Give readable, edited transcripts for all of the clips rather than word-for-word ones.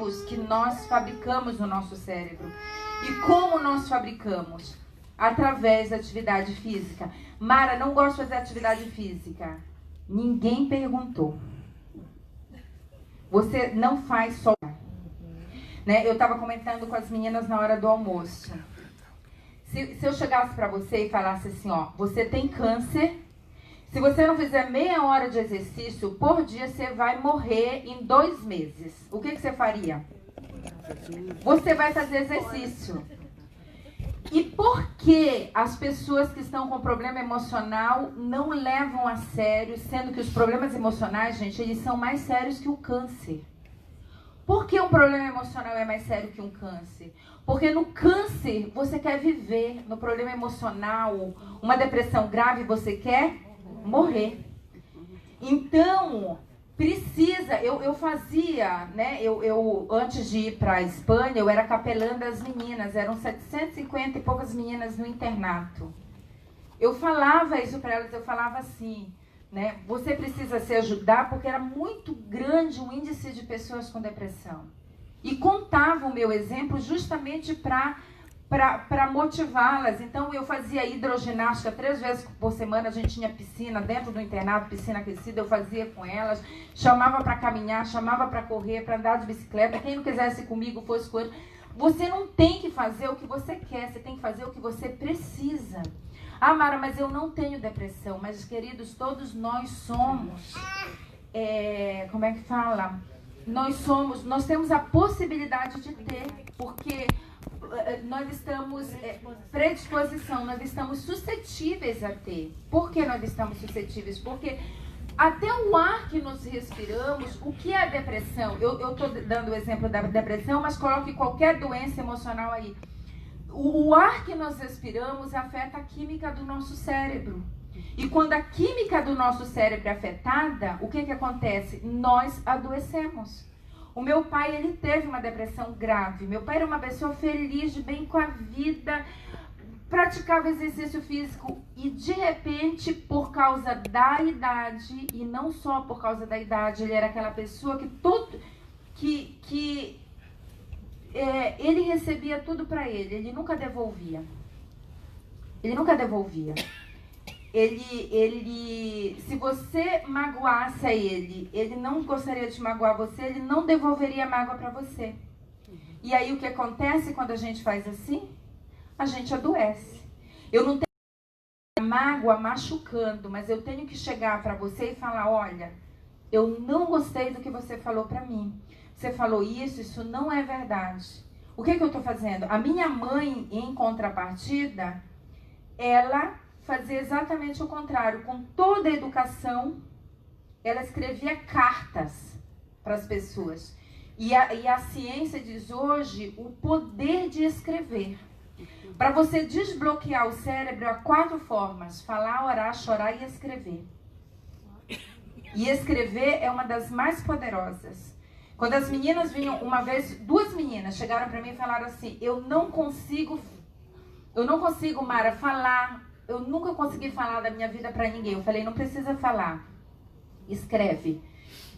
explosivos que nós fabricamos no nosso cérebro. E como nós fabricamos? Através da atividade física. Mara, não gosto de fazer atividade física. Ninguém perguntou. Você não faz só. Né? Eu estava comentando com as meninas na hora do almoço. Se eu chegasse para você e falasse assim, ó, você tem câncer, se você não fizer meia hora de exercício por dia, você vai morrer em 2 meses. O que você faria? Você vai fazer exercício. E por que as pessoas que estão com problema emocional não levam a sério, sendo que os problemas emocionais, gente, eles são mais sérios que o câncer? Por que um problema emocional é mais sério que um câncer? Porque no câncer você quer viver, no problema emocional, uma depressão grave, você quer morrer. Então, precisa, eu fazia, né, eu antes de ir para a Espanha, eu era capelã das meninas, eram 750 e poucas meninas no internato. Eu falava isso para elas, eu falava assim, né, você precisa se ajudar, porque era muito grande o índice de pessoas com depressão. E contava o meu exemplo justamente para motivá-las. Então, eu fazia hidroginástica 3 vezes por semana. A gente tinha piscina dentro do internato, piscina aquecida. Eu fazia com elas. Chamava para caminhar, chamava para correr, para andar de bicicleta. Quem não quisesse ir comigo, fosse com ele. Você não tem que fazer o que você quer. Você tem que fazer o que você precisa. Ah, Mara, mas eu não tenho depressão. Mas, queridos, todos nós somos... como é que fala? Nós temos a possibilidade de ter, porque nós estamos, predisposição, nós estamos suscetíveis a ter. Por que nós estamos suscetíveis? Porque até o ar que nós respiramos, o que é a depressão? Eu estou dando o exemplo da depressão, mas coloque qualquer doença emocional aí. O ar que nós respiramos afeta a química do nosso cérebro. E quando a química do nosso cérebro é afetada, o que acontece? Nós adoecemos. O meu pai, ele teve uma depressão grave. Meu pai era uma pessoa feliz, de bem com a vida, praticava exercício físico e, de repente, por causa da idade, e não só por causa da idade, ele era aquela pessoa que ele recebia tudo para ele nunca devolvia. Ele nunca devolvia. Se você magoasse a ele não gostaria de magoar você, ele não devolveria a mágoa para você. E aí o que acontece quando a gente faz assim? A gente adoece. Eu não tenho a mágoa machucando, mas eu tenho que chegar para você e falar, olha, eu não gostei do que você falou para mim. Você falou isso não é verdade. O que eu estou fazendo? A minha mãe, em contrapartida, ela fazia exatamente o contrário. Com toda a educação, ela escrevia cartas para as pessoas. E a ciência diz hoje o poder de escrever. Para você desbloquear o cérebro, há 4 formas: falar, orar, chorar e escrever. E escrever é uma das mais poderosas. Quando as meninas vinham, uma vez, 2 meninas chegaram para mim e falaram assim, eu não consigo, Mara, falar. Eu nunca consegui falar da minha vida para ninguém. Eu falei, não precisa falar. Escreve.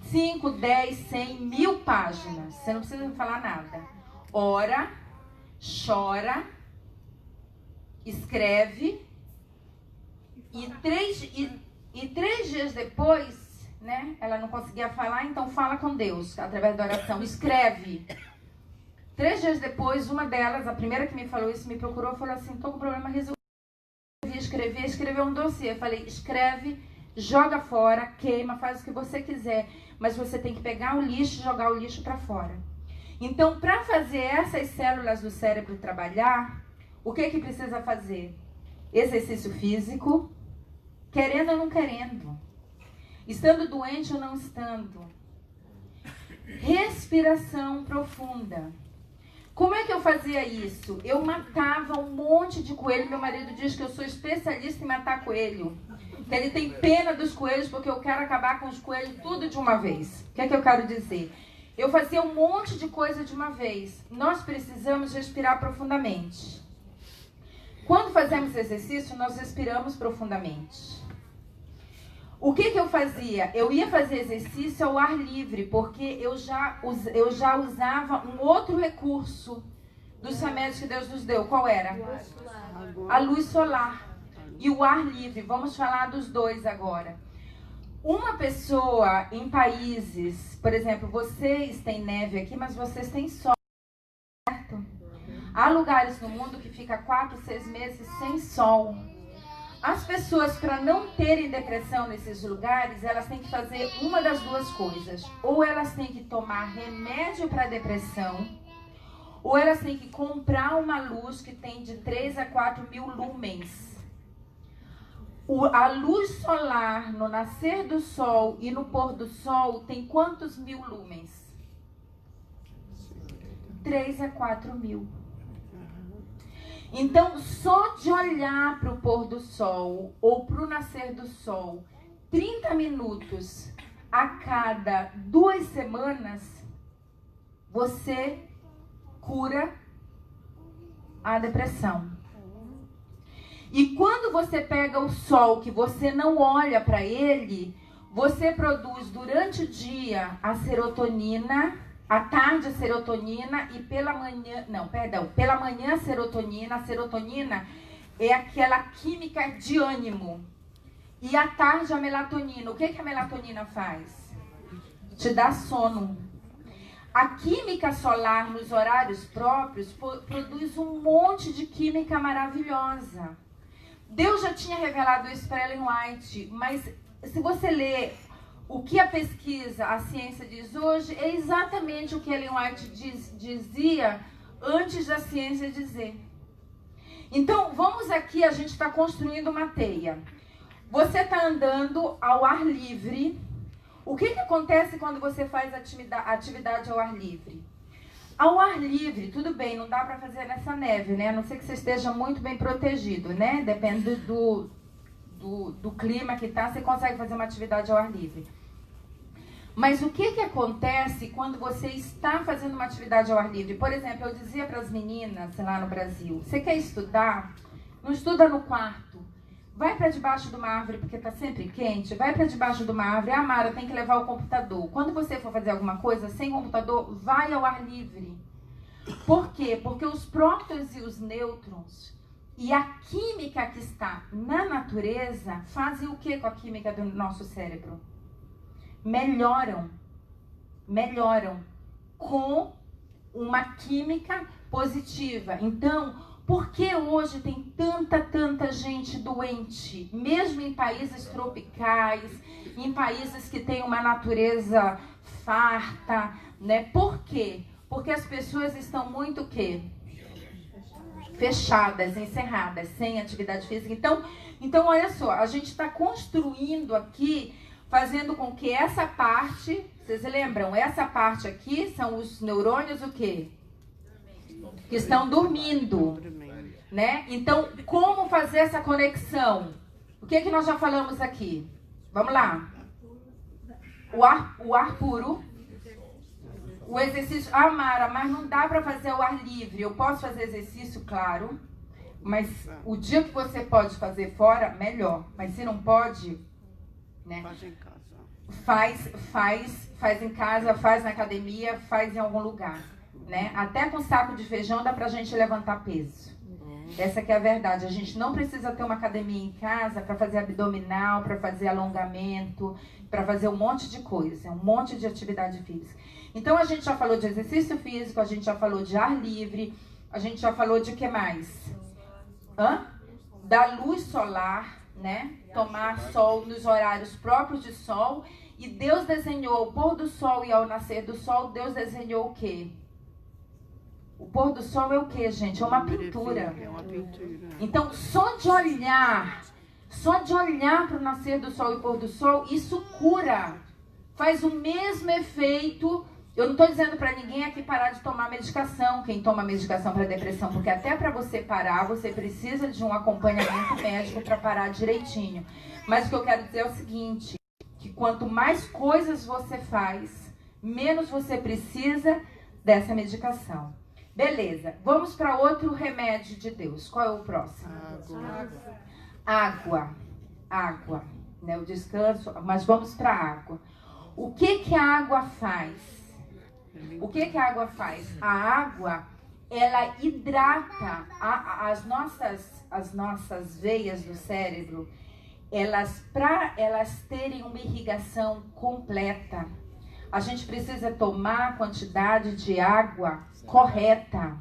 5, 10, 100, 1000 páginas. Você não precisa falar nada. Ora, chora, escreve. E 3 dias depois, né? Ela não conseguia falar, então fala com Deus, através da oração. Escreve. 3 dias depois, uma delas, a primeira que me falou isso, me procurou e falou assim, estou com problema resolvido. Escrever um dossiê. Eu falei, escreve, joga fora, queima, faz o que você quiser, mas você tem que pegar o lixo e jogar o lixo para fora. Então, para fazer essas células do cérebro trabalhar, o que precisa fazer? Exercício físico, querendo ou não querendo, estando doente ou não estando, respiração profunda. Como é que eu fazia isso? Eu matava um monte de coelho. Meu marido diz que eu sou especialista em matar coelho. Que ele tem pena dos coelhos porque eu quero acabar com os coelhos tudo de uma vez. O que é que eu quero dizer? Eu fazia um monte de coisa de uma vez. Nós precisamos respirar profundamente. Quando fazemos exercício, nós respiramos profundamente. O que eu fazia? Eu ia fazer exercício ao ar livre, porque eu já usava um outro recurso dos remédios que Deus nos deu. Qual era? A luz solar e o ar livre. Vamos falar dos dois agora. Uma pessoa em países, por exemplo, vocês têm neve aqui, mas vocês têm sol, certo? Há lugares no mundo que fica 4, 6 meses sem sol. As pessoas, para não terem depressão nesses lugares, elas têm que fazer uma das duas coisas. Ou elas têm que tomar remédio para depressão, ou elas têm que comprar uma luz que tem de 3 a 4 mil lumens. A luz solar no nascer do sol e no pôr do sol tem quantos mil lumens? 3 a 4 mil. Então, só de olhar para o pôr do sol ou para o nascer do sol, 30 minutos a cada 2 semanas, você cura a depressão. E quando você pega o sol, que você não olha para ele, você produz durante o dia a serotonina, à tarde a serotonina e pela manhã a serotonina. A serotonina é aquela química de ânimo. E à tarde a melatonina. O que a melatonina faz? Te dá sono. A química solar nos horários próprios produz um monte de química maravilhosa. Deus já tinha revelado isso para Ellen White, mas se você ler o que a pesquisa, a ciência diz hoje, é exatamente o que Ellen White dizia antes da ciência dizer. Então, vamos aqui, a gente está construindo uma teia. Você está andando ao ar livre. O que acontece quando você faz atividade ao ar livre? Ao ar livre, tudo bem, não dá para fazer nessa neve, né? A não ser que você esteja muito bem protegido, né? Depende do clima que tá, você consegue fazer uma atividade ao ar livre. Mas o que acontece quando você está fazendo uma atividade ao ar livre? Por exemplo, eu dizia para as meninas lá no Brasil, você quer estudar? Não estuda no quarto. Vai para debaixo de uma árvore, porque está sempre quente. Vai para debaixo de uma árvore. Ah, Mara, tem que levar o computador. Quando você for fazer alguma coisa sem computador, vai ao ar livre. Por quê? Porque os prótons e os nêutrons e a química que está na natureza fazem o que com a química do nosso cérebro? Melhoram com uma química positiva. Então, por que hoje tem tanta gente doente? Mesmo em países tropicais, em países que têm uma natureza farta, né? Por quê? Porque as pessoas estão muito o quê? Fechadas, encerradas, sem atividade física. Então olha só, a gente está construindo aqui, fazendo com que essa parte, vocês lembram? Essa parte aqui são os neurônios o quê? Que estão dormindo, né? Então, como fazer essa conexão? O que nós já falamos aqui? Vamos lá. O ar puro. O exercício. Ah, Mara, mas não dá para fazer ao ar livre. Eu posso fazer exercício, claro. Mas o dia que você pode fazer fora, melhor. Mas se não pode, né? Faz em casa. Faz em casa, faz na academia, faz em algum lugar, né? Até com saco de feijão dá pra gente levantar peso. Essa que é a verdade. A gente não precisa ter uma academia em casa para fazer abdominal, para fazer alongamento, para fazer um monte de coisa, um monte de atividade física. Então a gente já falou de exercício físico, a gente já falou de ar livre, a gente já falou de que mais? Da luz solar, né? Tomar sol nos horários próprios de sol. E Deus desenhou o pôr do sol e ao nascer do sol, Deus desenhou o quê? O pôr do sol é o quê, gente? É uma pintura. Então, só de olhar para o nascer do sol e pôr do sol, isso cura. Faz o mesmo efeito. Eu não estou dizendo para ninguém aqui parar de tomar medicação, quem toma medicação para depressão, porque até para você parar, você precisa de um acompanhamento médico para parar direitinho. Mas o que eu quero dizer é o seguinte, que quanto mais coisas você faz, menos você precisa dessa medicação. Beleza, vamos para outro remédio de Deus. Qual é o próximo? Água. Água. né, o descanso, mas vamos para a água. O que que a água faz? O que que a água faz? A água, ela hidrata as nossas veias do cérebro, para elas terem uma irrigação completa. A gente precisa tomar a quantidade de água correta.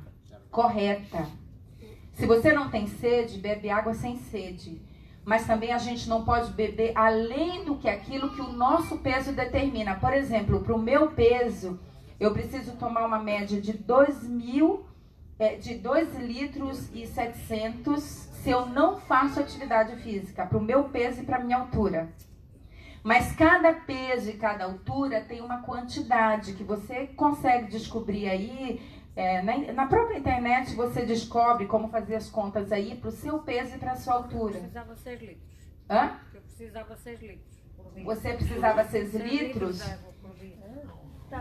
Se você não tem sede, bebe água sem sede. Mas também a gente não pode beber além do que aquilo que o nosso peso determina. Por exemplo, para o meu peso, eu preciso tomar uma média de 2 litros e 700 se eu não faço atividade física, para o meu peso e para a minha altura. Mas cada peso e cada altura tem uma quantidade que você consegue descobrir aí. Na própria internet você descobre como fazer as contas aí para o seu peso e para a sua altura. Eu precisava 6 litros. Hã? Eu precisava 6 litros por dia. Você precisava 6 litros? Não.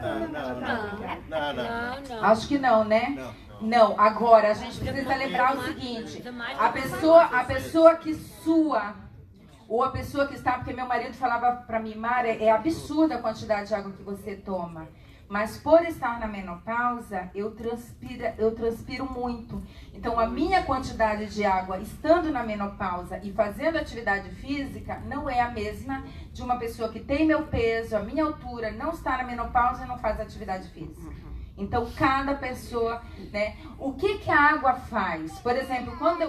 Acho que não, né? Não. Agora, a gente precisa lembrar o seguinte. A pessoa que sua, ou a pessoa que está... Porque meu marido falava para mim, Mara, é absurda a quantidade de água que você toma. Mas por estar na menopausa, eu transpiro muito. Então, a minha quantidade de água estando na menopausa e fazendo atividade física não é a mesma de uma pessoa que tem meu peso, a minha altura, não está na menopausa e não faz atividade física. Então, cada pessoa, né? O que que a água faz? Por exemplo, quando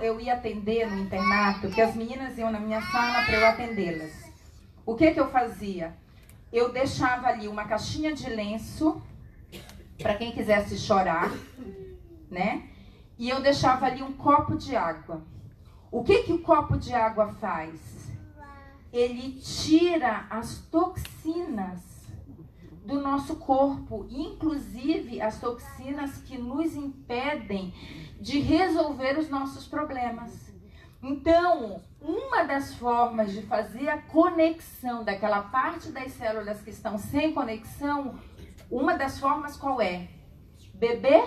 eu ia atender no internato, que as meninas iam na minha sala para eu atendê-las. O que que eu fazia? Eu deixava ali uma caixinha de lenço para quem quisesse chorar, né? E eu deixava ali um copo de água. O que que o copo de água faz? Ele tira as toxinas do nosso corpo, inclusive as toxinas que nos impedem de resolver os nossos problemas. Então, uma das formas de fazer a conexão daquela parte das células que estão sem conexão, uma das formas qual é? Beber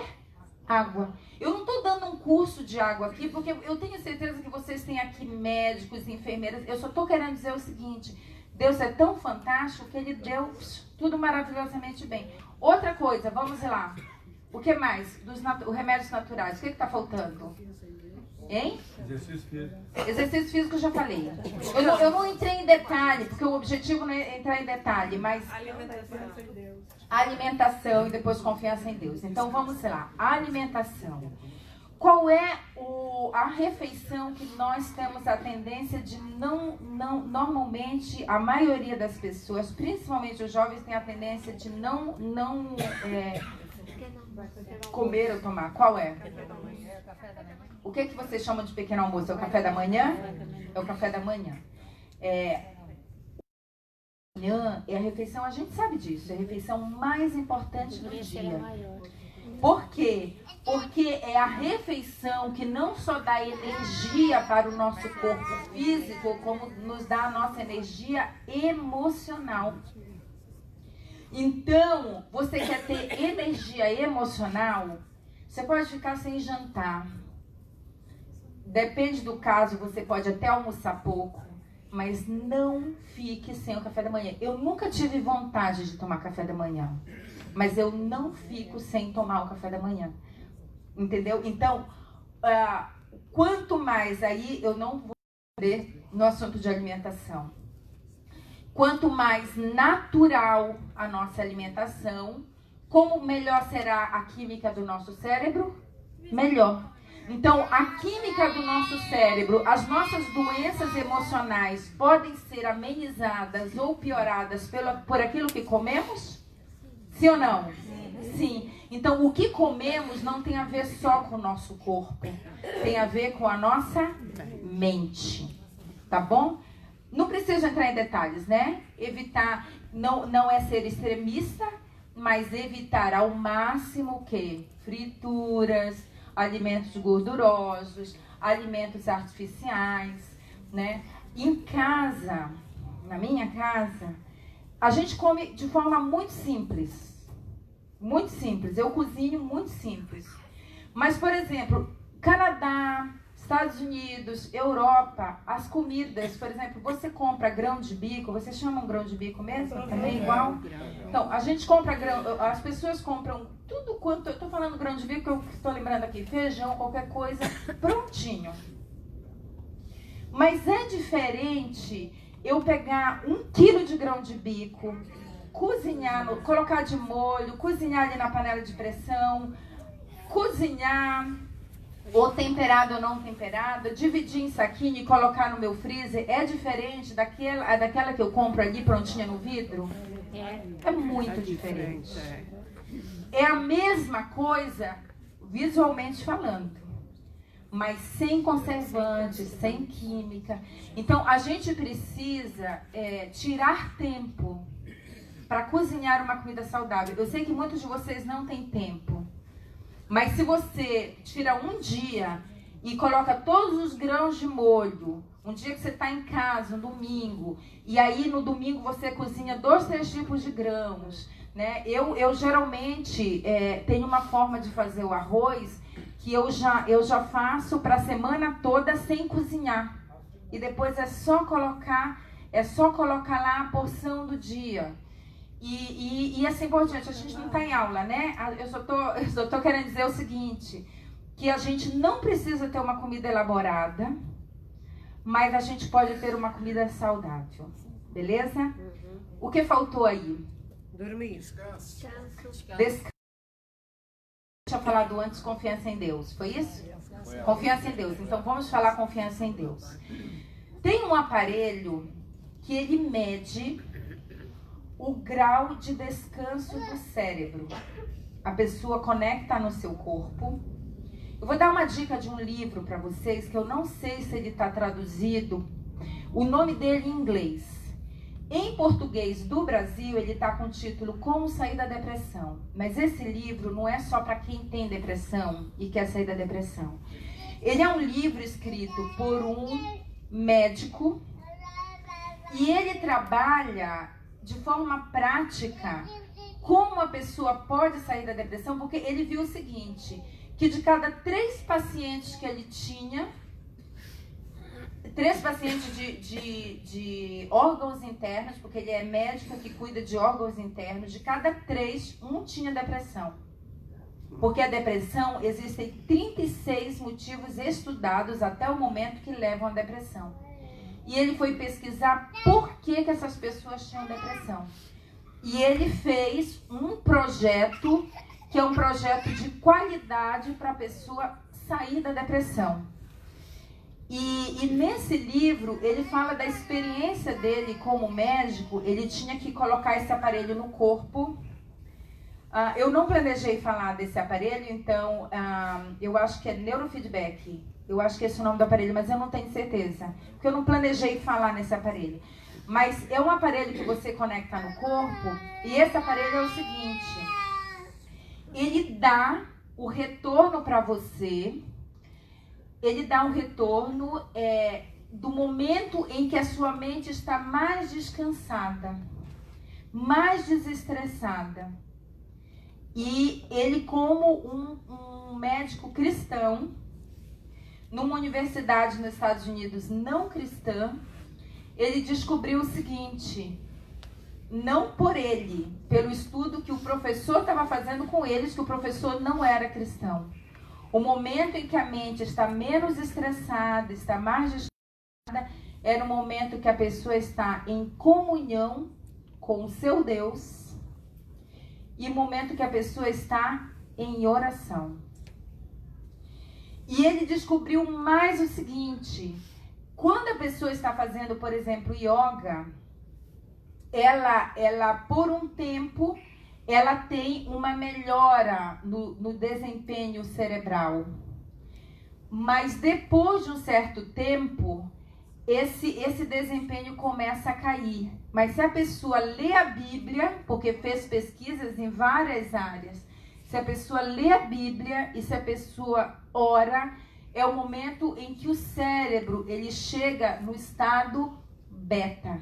água. Eu não estou dando um curso de água aqui, porque eu tenho certeza que vocês têm aqui médicos, enfermeiras. Eu só estou querendo dizer o seguinte: Deus é tão fantástico que Ele deu tudo maravilhosamente bem. Outra coisa, vamos lá. O que mais? Dos remédios naturais. O que está faltando? Hein? Exercício físico. Exercício físico eu já falei. Eu não entrei em detalhe, porque o objetivo não é entrar em detalhe, mas alimentação e depois confiança em Deus. Então vamos lá. A alimentação. Qual é a refeição que nós temos a tendência de normalmente a maioria das pessoas, principalmente os jovens, tem a tendência de não comer ou tomar? Qual é? O que vocês chamam de pequeno almoço? É o café da manhã? É o café da manhã. Manhã é a refeição, a gente sabe disso, é a refeição mais importante do dia. Por quê? Porque é a refeição que não só dá energia para o nosso corpo físico, como nos dá a nossa energia emocional. Então, você quer ter energia emocional? Você pode ficar sem jantar. Depende do caso, você pode até almoçar pouco, mas não fique sem o café da manhã. Eu nunca tive vontade de tomar café da manhã, mas eu não fico sem tomar o café da manhã. Entendeu? Então, quanto mais aí, eu não vou entender no assunto de alimentação. Quanto mais natural a nossa alimentação, como melhor será a química do nosso cérebro? Melhor. Então, a química do nosso cérebro, as nossas doenças emocionais podem ser amenizadas ou pioradas por aquilo que comemos? Sim ou não? Sim. Então, o que comemos não tem a ver só com o nosso corpo. Tem a ver com a nossa mente. Tá bom? Não precisa entrar em detalhes, né? Evitar, não é ser extremista, mas evitar ao máximo o quê? Frituras, alimentos gordurosos, alimentos artificiais, né? Em casa, na minha casa, a gente come de forma muito simples. Muito simples. Eu cozinho muito simples. Mas, por exemplo, Canadá, Estados Unidos, Europa, as comidas, por exemplo, você compra grão de bico, vocês chamam grão de bico mesmo? Também igual? Então, a gente compra grão, as pessoas compram tudo quanto, eu estou falando grão de bico, eu estou lembrando aqui, feijão, qualquer coisa, prontinho. Mas é diferente eu pegar 1 quilo de grão de bico, cozinhar, colocar de molho, cozinhar ali na panela de pressão, cozinhar, ou temperado ou não temperado, dividir em saquinho e colocar no meu freezer, é diferente daquela que eu compro ali prontinha no vidro? É muito diferente. É a mesma coisa visualmente falando, mas sem conservantes, sem química. Então, a gente precisa tirar tempo para cozinhar uma comida saudável. Eu sei que muitos de vocês não têm tempo, mas se você tira um dia e coloca todos os grãos de molho, um dia que você está em casa, um domingo, e aí no domingo você cozinha 2, 3 tipos de grãos, né? Eu geralmente tenho uma forma de fazer o arroz que eu já faço para a semana toda sem cozinhar. E depois é só colocar lá a porção do dia. E assim por diante. A gente não está em aula, né? Eu só tô querendo dizer o seguinte, que a gente não precisa ter uma comida elaborada, mas a gente pode ter uma comida saudável. Beleza? O que faltou aí? Dormir. Descanso. Tinha falado antes confiança em Deus, foi isso? Confiança em Deus. Então vamos falar confiança em Deus. Tem um aparelho que ele mede o grau de descanso do cérebro. A pessoa conecta no seu corpo. Eu vou dar uma dica de um livro para vocês que eu não sei se ele está traduzido. O nome dele em inglês. Em português do Brasil, ele está com o título Como Sair da Depressão. Mas esse livro não é só para quem tem depressão e quer sair da depressão. Ele é um livro escrito por um médico e ele trabalha de forma prática como a pessoa pode sair da depressão, porque ele viu o seguinte, que de cada 3 pacientes que ele tinha, 3 pacientes de órgãos internos, porque ele é médico que cuida de órgãos internos, de cada 3, um tinha depressão. Porque a depressão, existem 36 motivos estudados até o momento que levam à depressão. E ele foi pesquisar por que essas pessoas tinham depressão. E ele fez um projeto, que é um projeto de qualidade para a pessoa sair da depressão. E nesse livro, ele fala da experiência dele como médico. Ele tinha que colocar esse aparelho no corpo. Eu não planejei falar desse aparelho, então eu acho que é neurofeedback. Eu acho que esse é o nome do aparelho, mas eu não tenho certeza. Porque eu não planejei falar nesse aparelho. Mas é um aparelho que você conecta no corpo. E esse aparelho é o seguinte. Ele dá o retorno para você. Ele dá um retorno do momento em que a sua mente está mais descansada, mais desestressada. E ele, como um médico cristão, numa universidade nos Estados Unidos não cristã, ele descobriu o seguinte, não por ele, pelo estudo que o professor estava fazendo com eles, que o professor não era cristão. O momento em que a mente está menos estressada, está mais descansada, era o momento que a pessoa está em comunhão com o seu Deus e o momento que a pessoa está em oração. E ele descobriu mais o seguinte, quando a pessoa está fazendo, por exemplo, yoga, ela por um tempo, ela tem uma melhora no desempenho cerebral. Mas depois de um certo tempo, esse desempenho começa a cair. Mas se a pessoa lê a Bíblia, porque fez pesquisas em várias áreas, se a pessoa lê a Bíblia e se a pessoa ora, é o momento em que o cérebro ele chega no estado beta.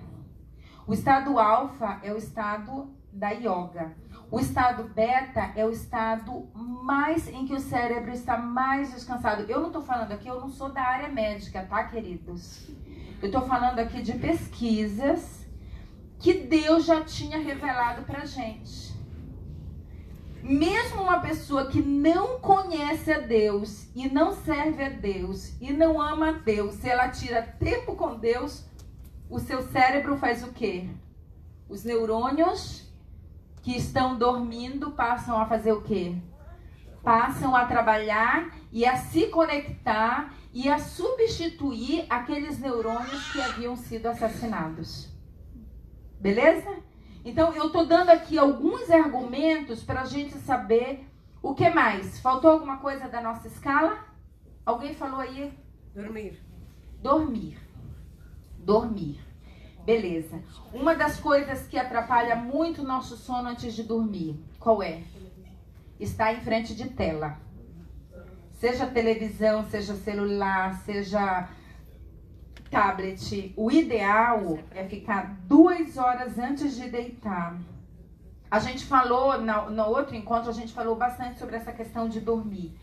O estado alfa é o estado da yoga. O estado beta é o estado mais em que o cérebro está mais descansado. Eu não estou falando aqui, eu não sou da área médica, tá, queridos? Eu estou falando aqui de pesquisas que Deus já tinha revelado pra gente. Mesmo uma pessoa que não conhece a Deus e não serve a Deus e não ama a Deus, se ela tira tempo com Deus, o seu cérebro faz o quê? Os neurônios que estão dormindo passam a fazer o quê? Passam a trabalhar e a se conectar e a substituir aqueles neurônios que haviam sido assassinados. Beleza? Então, eu estou dando aqui alguns argumentos para a gente saber o que mais. Faltou alguma coisa da nossa escala? Alguém falou aí? Dormir. Dormir. Dormir. Beleza. Uma das coisas que atrapalha muito o nosso sono antes de dormir, qual é? Estar em frente de tela. Seja televisão, seja celular, seja tablet. O ideal é ficar 2 horas antes de deitar. A gente falou, no outro encontro, a gente falou bastante sobre essa questão de dormir.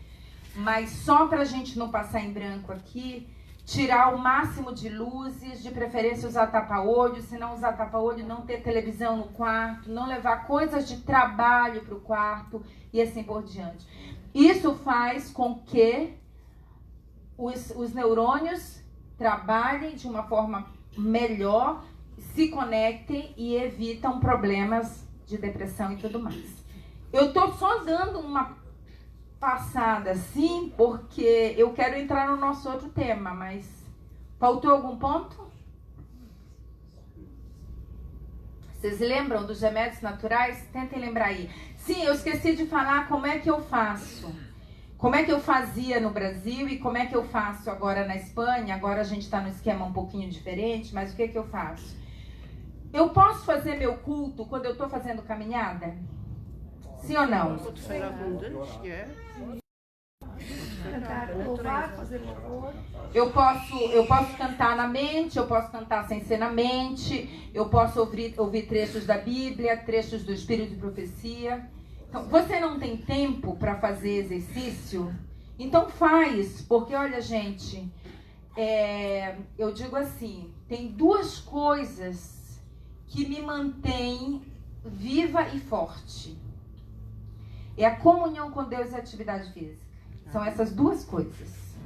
Mas só para a gente não passar em branco aqui, tirar o máximo de luzes, de preferência usar tapa-olho, se não usar tapa-olho, não ter televisão no quarto, não levar coisas de trabalho para o quarto e assim por diante. Isso faz com que os neurônios trabalhem de uma forma melhor, se conectem e evitam problemas de depressão e tudo mais. Eu tô só dando uma passada assim, porque eu quero entrar no nosso outro tema, mas faltou algum ponto? Vocês lembram dos remédios naturais? Tentem lembrar aí. Sim, eu esqueci de falar como é que eu faço. Como é que eu fazia no Brasil e como é que eu faço agora na Espanha. Agora a gente está no esquema um pouquinho diferente, mas o que é que eu faço? Eu posso fazer meu culto quando eu estou fazendo caminhada? Sim ou não? Eu posso cantar na mente, eu posso cantar sem ser na mente, eu posso ouvir trechos da Bíblia, trechos do Espírito de Profecia. Então, você não tem tempo para fazer exercício? Então faz, porque olha, gente, eu digo assim, tem 2 coisas que me mantêm viva e forte. É a comunhão com Deus e a atividade física. São essas 2 coisas.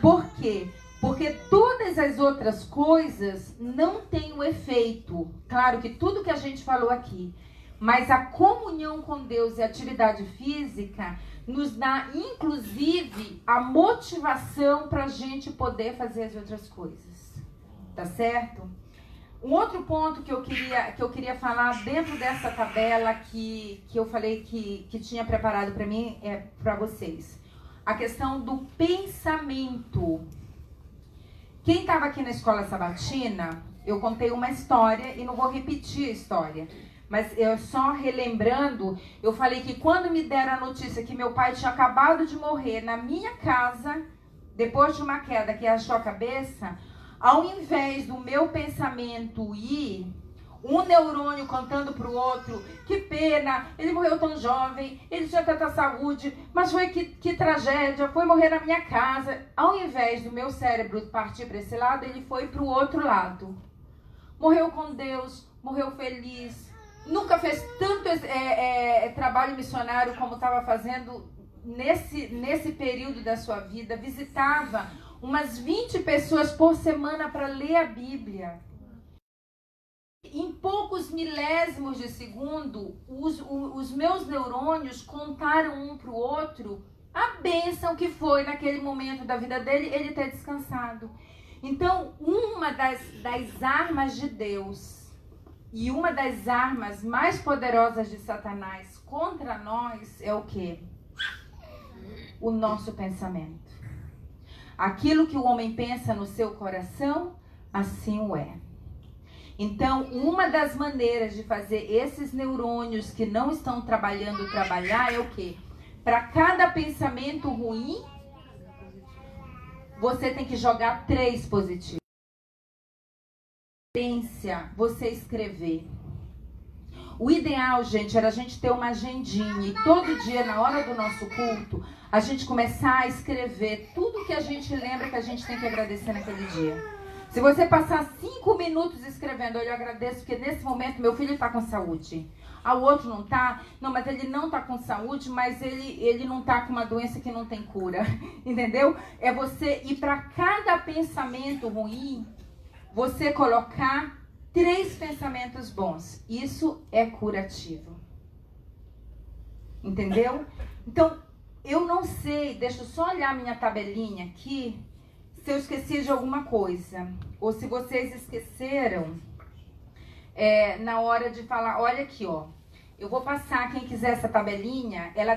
Por quê? Porque todas as outras coisas não têm o efeito. Claro que tudo que a gente falou aqui. Mas a comunhão com Deus e a atividade física nos dá, inclusive, a motivação para a gente poder fazer as outras coisas. Tá certo? Um outro ponto que eu queria falar dentro dessa tabela que eu falei que tinha preparado para mim, para vocês. A questão do pensamento. Quem estava aqui na escola sabatina, eu contei uma história e não vou repetir a história. Mas eu só relembrando, eu falei que quando me deram a notícia que meu pai tinha acabado de morrer na minha casa, depois de uma queda que rachou a cabeça, ao invés do meu pensamento ir, um neurônio contando para o outro, que pena, ele morreu tão jovem, ele tinha tanta saúde, mas foi que tragédia, foi morrer na minha casa. Ao invés do meu cérebro partir para esse lado, ele foi para o outro lado. Morreu com Deus, morreu feliz, nunca fez tanto trabalho missionário como estava fazendo nesse período da sua vida. Visitava umas 20 pessoas por semana para ler a Bíblia. Em poucos milésimos de segundo, os meus neurônios contaram um para o outro a bênção que foi naquele momento da vida dele, ele ter descansado. Então, uma das armas de Deus e uma das armas mais poderosas de Satanás contra nós é o quê? O nosso pensamento. Aquilo que o homem pensa no seu coração, assim o é. Então, uma das maneiras de fazer esses neurônios que não estão trabalhando trabalhar é o quê? Para cada pensamento ruim, você tem que jogar 3 positivos. Você escrever. O ideal, gente, era a gente ter uma agendinha e todo dia, na hora do nosso culto, a gente começar a escrever tudo que a gente lembra que a gente tem que agradecer naquele dia. Se você passar 5 minutos escrevendo, eu agradeço porque nesse momento meu filho está com saúde. O outro não está, não, mas ele não está com saúde, mas ele não está com uma doença que não tem cura, entendeu? É você ir para cada pensamento ruim, você colocar 3 pensamentos bons. Isso é curativo, entendeu? Então, eu não sei, deixa eu só olhar minha tabelinha aqui, se eu esqueci de alguma coisa, ou se vocês esqueceram... na hora de falar, olha aqui, ó. Eu vou passar, quem quiser essa tabelinha, ela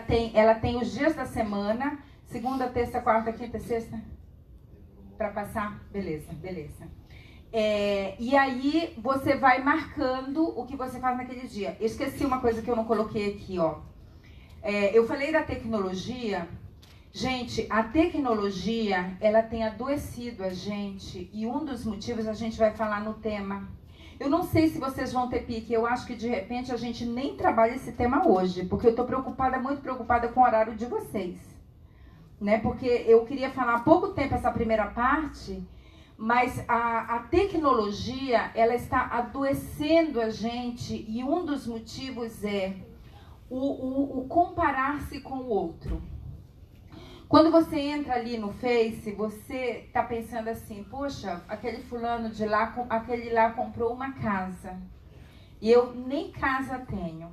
tem os dias da semana, segunda, terça, quarta, quinta, sexta, para passar, beleza. E aí você vai marcando o que você faz naquele dia. Eu esqueci uma coisa que eu não coloquei aqui, ó. Eu falei da tecnologia. Gente, a tecnologia, ela tem adoecido a gente, e um dos motivos a gente vai falar no tema. Eu não sei se vocês vão ter pique, eu acho que de repente a gente nem trabalha esse tema hoje, porque eu estou muito preocupada com o horário de vocês, né? Porque eu queria falar há pouco tempo essa primeira parte, mas a tecnologia, ela está adoecendo a gente, e um dos motivos é o comparar-se com o outro. Quando você entra ali no Face, você está pensando assim, poxa, aquele fulano de lá, aquele lá comprou uma casa. E eu nem casa tenho.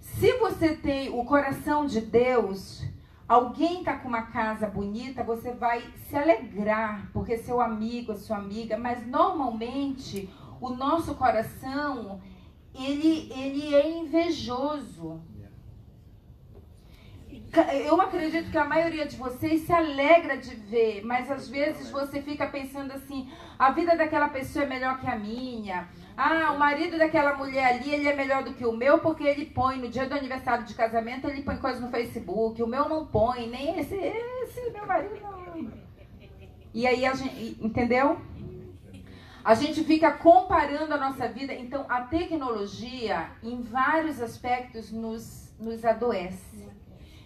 Se você tem o coração de Deus, alguém está com uma casa bonita, você vai se alegrar, porque seu amigo, sua amiga, mas normalmente o nosso coração, ele é invejoso. Eu acredito que a maioria de vocês se alegra de ver, mas às vezes você fica pensando assim, a vida daquela pessoa é melhor que a minha. O marido daquela mulher ali, ele é melhor do que o meu, porque ele põe, no dia do aniversário de casamento, ele põe coisa no Facebook. O meu não põe, nem esse meu marido não. E aí a gente, entendeu? A gente fica comparando a nossa vida. Então a tecnologia, em vários aspectos, nos adoece.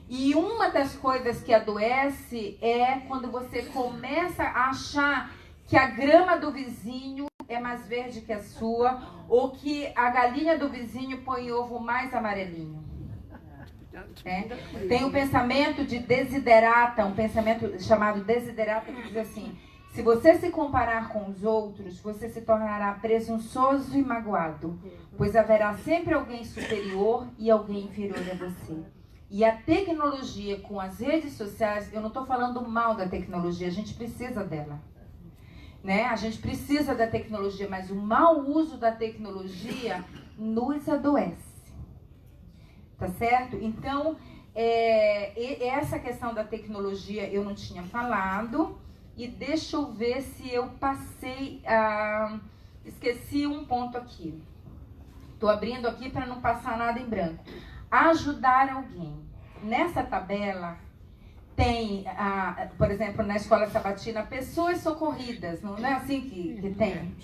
E uma das coisas que adoece é quando você começa a achar que a grama do vizinho é mais verde que a sua, ou que a galinha do vizinho põe ovo mais amarelinho. Tem o pensamento de desiderata, um pensamento chamado desiderata, que diz assim, se você se comparar com os outros, você se tornará presunçoso e magoado, pois haverá sempre alguém superior e alguém inferior a você. E a tecnologia com as redes sociais, eu não estou falando mal da tecnologia, a gente precisa dela. Né? A gente precisa da tecnologia, mas o mau uso da tecnologia nos adoece. Tá certo? Então, essa questão da tecnologia eu não tinha falado. E deixa eu ver se eu passei... esqueci um ponto aqui. Estou abrindo aqui para não passar nada em branco. Ajudar alguém. Nessa tabela tem, por exemplo, na escola sabatina, pessoas socorridas, não é assim que tem?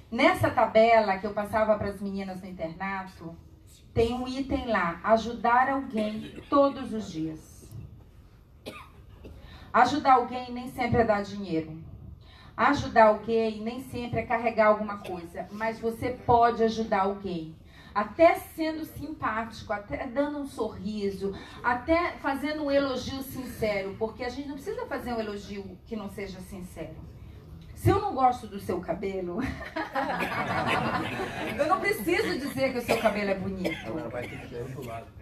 Nessa tabela que eu passava para as meninas no internato, tem um item lá, ajudar alguém todos os dias. Ajudar alguém nem sempre é dar dinheiro. Ajudar alguém nem sempre é carregar alguma coisa, mas você pode ajudar alguém. Até sendo simpático, até dando um sorriso, até fazendo um elogio sincero, porque a gente não precisa fazer um elogio que não seja sincero. Se eu não gosto do seu cabelo, eu não preciso dizer que o seu cabelo é bonito,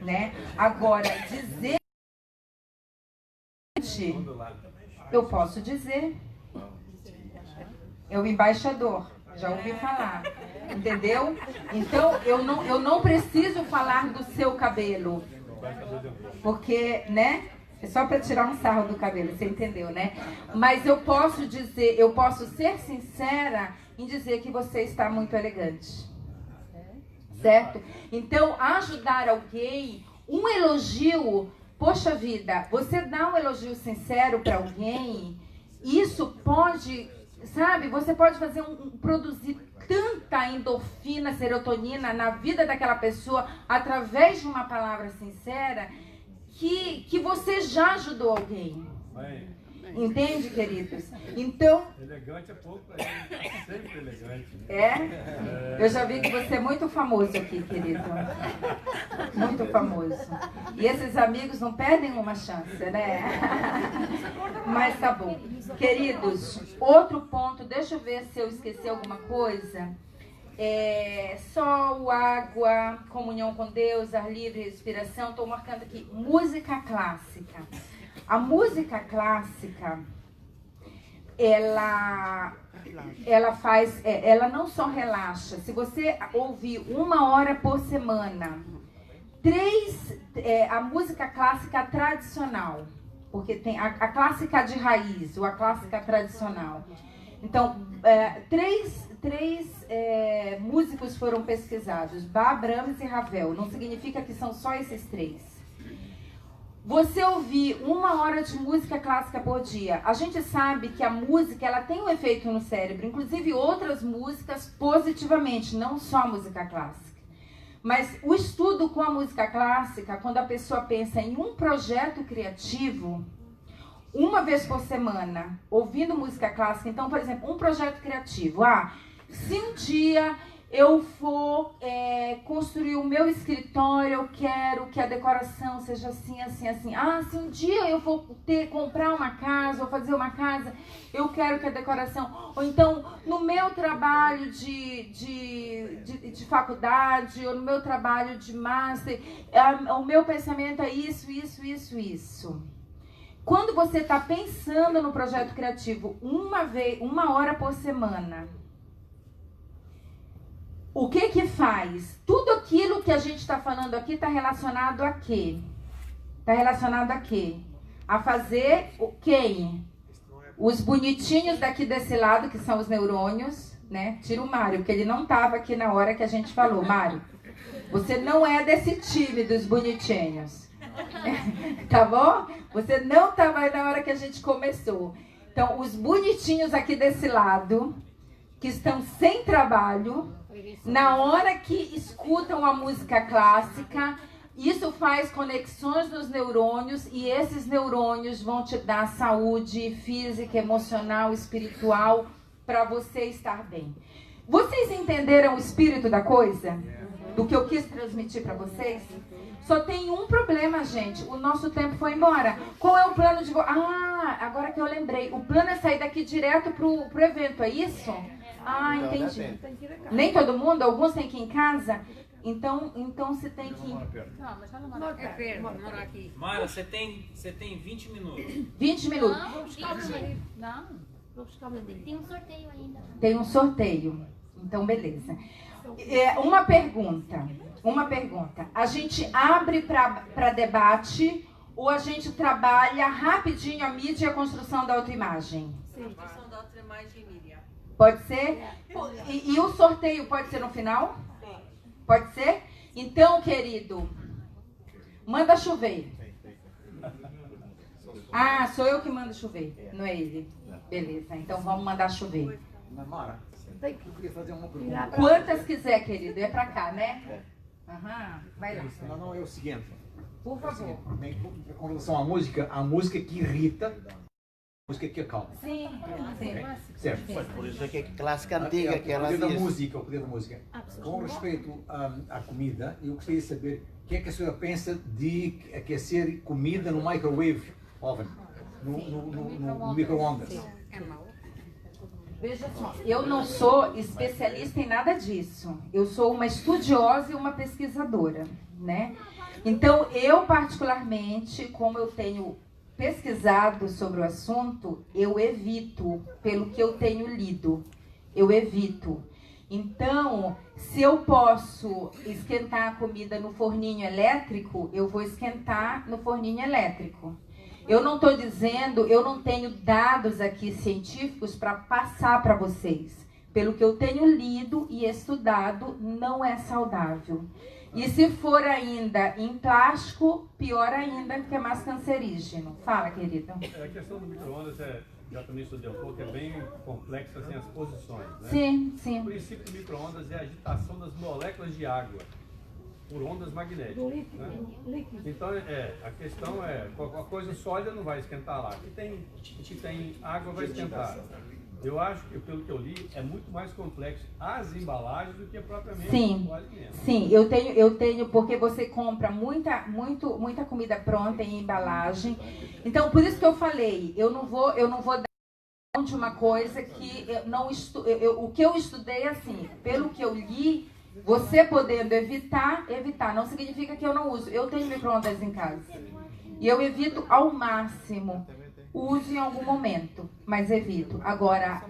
né? Agora, dizer, eu posso dizer, é o embaixador. Já ouvi falar, entendeu? Então, eu não preciso falar do seu cabelo, porque, né? É só para tirar um sarro do cabelo, você entendeu, né? Mas eu posso dizer, eu posso ser sincera em dizer que você está muito elegante, certo? Então, ajudar alguém, um elogio, poxa vida, você dá um elogio sincero para alguém, isso pode... Sabe, você pode fazer produzir tanta endorfina, serotonina na vida daquela pessoa através de uma palavra sincera que você já ajudou alguém. Entende, queridos? Então... Elegante é pouco pra ele, sempre elegante. É? Eu já vi que você é muito famoso aqui, querido. Muito famoso. E esses amigos não perdem uma chance, né? Mas tá bom. Queridos, outro ponto, deixa eu ver se eu esqueci alguma coisa. Sol, água, comunhão com Deus, ar livre, respiração. Estou marcando aqui, música clássica. A música clássica, ela faz, ela não só relaxa. Se você ouvir 1 hora por semana, a música clássica tradicional, porque tem a clássica de raiz ou a clássica tradicional. Então, três músicos foram pesquisados, Bach, Brahms e Ravel. Não significa que são só esses 3. Você ouvir 1 hora de música clássica por dia, a gente sabe que a música ela tem um efeito no cérebro, inclusive outras músicas positivamente, não só a música clássica. Mas o estudo com a música clássica, quando a pessoa pensa em um projeto criativo, 1 vez por semana, ouvindo música clássica, então, por exemplo, um projeto criativo, se um dia eu for construir o meu escritório, eu quero que a decoração seja assim, assim, assim. Se um dia eu for comprar uma casa, ou fazer uma casa, eu quero que a decoração... Ou então, no meu trabalho de faculdade, ou no meu trabalho de master, o meu pensamento é isso, isso, isso, isso. Quando você está pensando no projeto criativo 1 hora por semana... O que faz? Tudo aquilo que a gente está falando aqui está relacionado a quê? Está relacionado a quê? A fazer quem? Os bonitinhos daqui desse lado, que são os neurônios, né? Tira o Mário, porque ele não estava aqui na hora que a gente falou. Mário, você não é desse time dos bonitinhos. Tá bom? Você não estava aí na hora que a gente começou. Então, os bonitinhos aqui desse lado, que estão sem trabalho... Na hora que escutam a música clássica, isso faz conexões nos neurônios e esses neurônios vão te dar saúde física, emocional, espiritual para você estar bem. Vocês entenderam o espírito da coisa? Do que eu quis transmitir para vocês? Só tem um problema, gente. O nosso tempo foi embora. Qual é o plano de... agora que eu lembrei. O plano é sair daqui direto pro evento, é isso? Entendi. Nem todo mundo? Alguns têm que ir em casa? Então você tem que ir... Não, mas ela mora perto, mora aqui. Mara, você tem 20 minutos. 20 minutos. Não, vou buscar o meu. Não. Vou buscar o meu dele. Tem um sorteio ainda. Tem um sorteio. Então, beleza. Uma pergunta. A gente abre para debate ou a gente trabalha rapidinho a mídia e a construção da autoimagem? Sim. Construção da autoimagem e mídia. Pode ser? E o sorteio pode ser no final? Sim. Pode ser? Então, querido, manda chover. Sou eu que mando chover, não é ele? Beleza, então vamos mandar chover. Mara, eu queria fazer uma pergunta. Quantas quiser, querido, é pra cá, né? Vai lá. Não, é o seguinte. Por favor. Com relação à música que irrita, a música que acalma. Sim. Certo. Por isso é que é clássica antiga que ela o poder diz. o poder da música. Com respeito à comida, eu gostaria de saber o que é que a senhora pensa de aquecer comida no microwave oven, no micro-ondas. É mau. Veja só, eu não sou especialista em nada disso. Eu sou uma estudiosa e uma pesquisadora, né? Então, eu particularmente, como eu tenho pesquisado sobre o assunto, eu evito, pelo que eu tenho lido, eu evito. Então, se eu posso esquentar a comida no forninho elétrico, eu vou esquentar no forninho elétrico. Eu não estou dizendo, eu não tenho dados aqui científicos para passar para vocês. Pelo que eu tenho lido e estudado, não é saudável. E se for ainda em plástico, pior ainda, porque é mais cancerígeno. Fala, querida. A questão do micro-ondas já também estudei um pouco, é bem complexo assim, as posições, né? Sim, O sim. princípio do micro-ondas é a agitação das moléculas de água por ondas magnéticas, né? Então, a questão é, a coisa sólida não vai esquentar lá. O que tem água vai esquentar. Eu acho que, pelo que eu li, é muito mais complexo as embalagens do que propriamente Sim, o alimento. sim, eu tenho, porque você compra muita comida pronta em embalagem. Então, por isso que eu falei, eu não vou dar de uma coisa que eu não o que eu estudei assim, pelo que eu li, você podendo evitar, não significa que eu não uso. Eu tenho micro-ondas em casa. E eu evito ao máximo. Uso em algum momento, mas evito. Agora,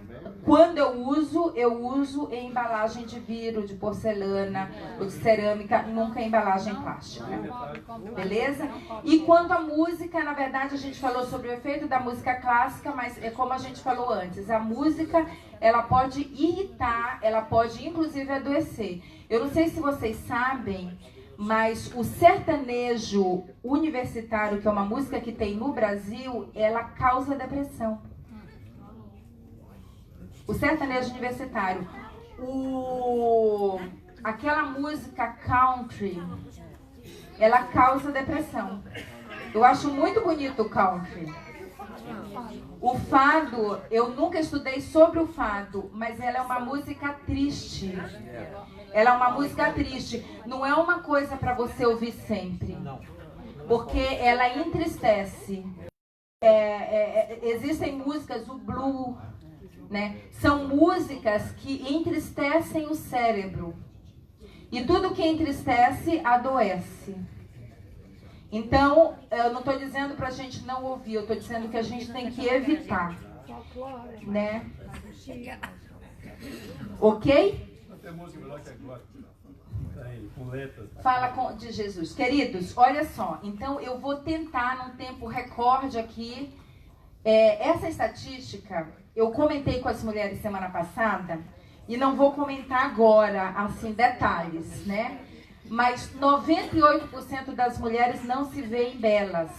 quando eu uso em embalagem de vidro, de porcelana, ou de cerâmica, nunca em embalagem plástica. Beleza? E quanto à música, na verdade, a gente falou sobre o efeito da música clássica, mas é como a gente falou antes, a música, ela pode irritar, ela pode inclusive adoecer. Eu não sei se vocês sabem, mas o sertanejo universitário, que é uma música que tem no Brasil, ela causa depressão. O sertanejo universitário. Aquela música country, ela causa depressão. Eu acho muito bonito o country. O fado, eu nunca estudei sobre o fado, mas ela é uma música triste. Ela é uma música triste. Não é uma coisa para você ouvir sempre. Porque ela entristece. Existem músicas, o blues, né? São músicas que entristecem o cérebro. E tudo que entristece, adoece. Então, eu não estou dizendo para a gente não ouvir, eu estou dizendo que a gente tem que evitar. Né? Ok? Tem música melhor que agora. Com letras. Fala de Jesus. Queridos, olha só. Então, eu vou tentar, num tempo recorde aqui, essa estatística, eu comentei com as mulheres semana passada, e não vou comentar agora, assim, detalhes, né? Mas 98% das mulheres não se veem belas.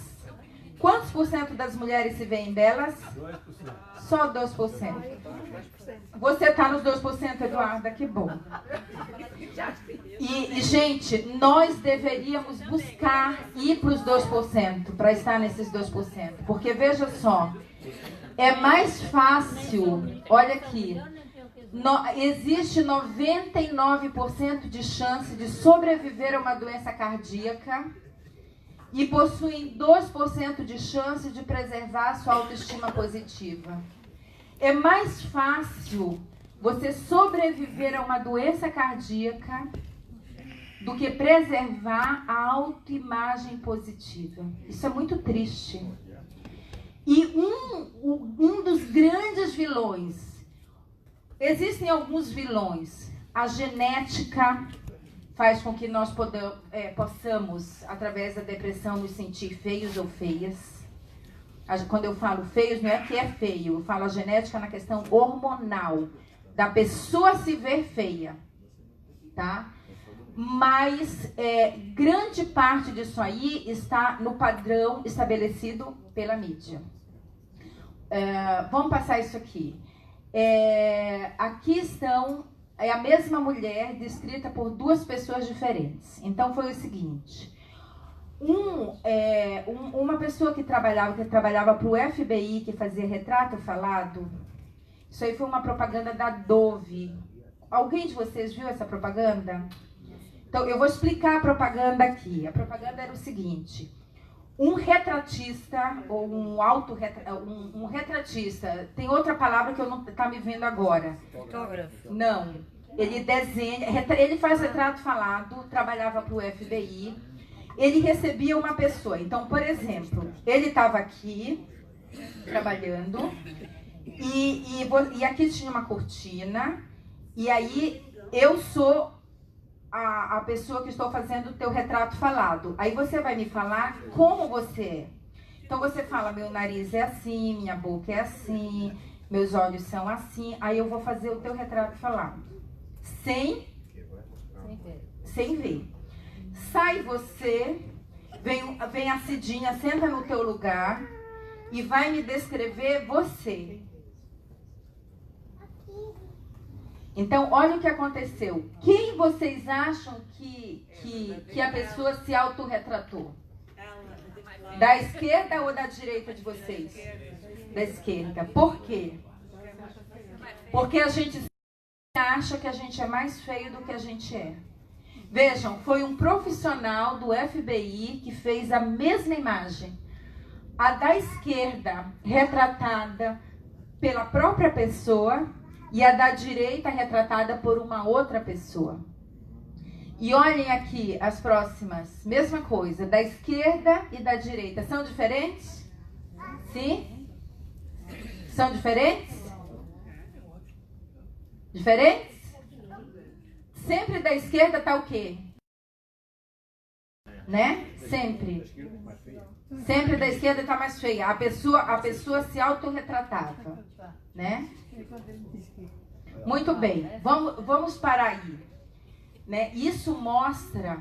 Quantos por cento das mulheres se veem belas? 2%. Só 2%. Você está nos 2%, Eduarda? Que bom. E, gente, nós deveríamos buscar ir para os 2%, para estar nesses 2%. Porque, veja só, é mais fácil, olha aqui, existe 99% de chance de sobreviver a uma doença cardíaca e possuem 2% de chance de preservar sua autoestima positiva. É mais fácil você sobreviver a uma doença cardíaca do que preservar a autoimagem positiva. Isso é muito triste. E um dos grandes vilões, existem alguns vilões. A genética faz com que nós possamos, através da depressão, nos sentir feios ou feias. Quando eu falo feios, não é que é feio. Eu falo a genética na questão hormonal. Da pessoa se ver feia. Tá? Mas grande parte disso aí está no padrão estabelecido pela mídia. Vamos passar isso aqui. Aqui estão... É a mesma mulher descrita por duas pessoas diferentes. Então foi o seguinte: uma pessoa que trabalhava para o FBI, que fazia retrato falado. Isso aí foi uma propaganda da Dove. Alguém de vocês viu essa propaganda? Então eu vou explicar a propaganda aqui. A propaganda era o seguinte: um retratista ou um retratista, tem outra palavra que eu não está me vendo agora. Fotógrafo. Não, ele desenha, ele faz retrato falado, trabalhava para o FBI, ele recebia uma pessoa. Então, por exemplo, ele estava aqui trabalhando e aqui tinha uma cortina e aí eu sou a pessoa que estou fazendo o teu retrato falado. Aí você vai me falar como você é. Então você fala, meu nariz é assim, minha boca é assim, meus olhos são assim. Aí eu vou fazer o teu retrato falado. Sem ver. Sai você, vem a Cidinha, senta no teu lugar. e vai me descrever você. Então, olha o que aconteceu. Quem vocês acham que a pessoa se autorretratou? Da esquerda ou da direita de vocês? Da esquerda. Por quê? Porque a gente acha que a gente é mais feio do que a gente é. Vejam, foi um profissional do FBI que fez a mesma imagem. A da esquerda, retratada pela própria pessoa, e a da direita, retratada por uma outra pessoa. E olhem aqui as próximas. Mesma coisa, da esquerda e da direita. São diferentes? Sim? São diferentes? Diferentes? Sempre da esquerda tá o quê? Né? Sempre. Sempre da esquerda tá mais feia. A pessoa se autorretratava, né? Muito bem. Vamos parar aí. Né? Isso mostra